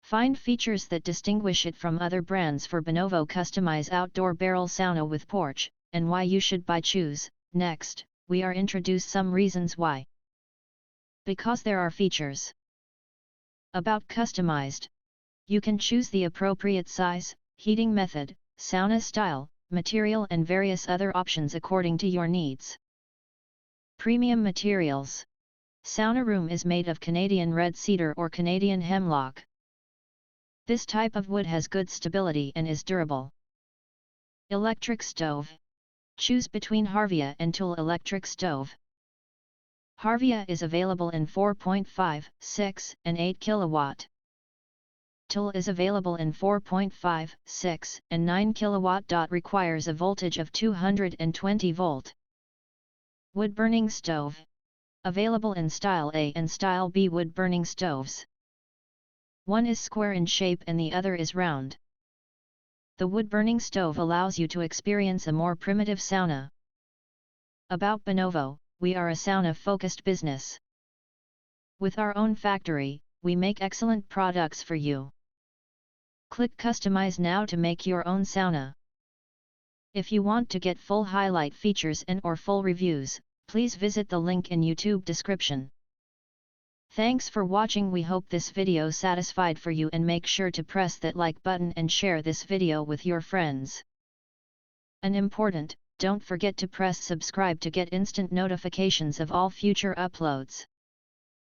Find features that distinguish it from other brands for Benovo. Customize outdoor barrel sauna with porch, and why you should buy choose. Next, we are introduce some reasons why. Because there are features. About customized. You can choose the appropriate size, heating method, sauna style, material and various other options according to your needs. Premium materials. Sauna room is made of Canadian red cedar or Canadian hemlock. This type of wood has good stability and is durable. Electric stove. Choose between Harvia and Tool electric stove. Harvia is available in 4.5, 6, and 8 kW. Tool is available in 4.5, 6, and 9 kW. Requires a voltage of 220 volt. Wood burning stove. Available in Style A and Style B wood burning stoves. One is square in shape and the other is round. The wood burning stove allows you to experience a more primitive sauna. About Benovo, we are a sauna-focused business. With our own factory, we make excellent products for you. Click Customize now to make your own sauna. If you want to get full highlight features and or full reviews, please visit the link in YouTube description. Thanks for watching. We hope this video satisfied for you, and make sure to press that like button and share this video with your friends. And important, don't forget to press subscribe to get instant notifications of all future uploads.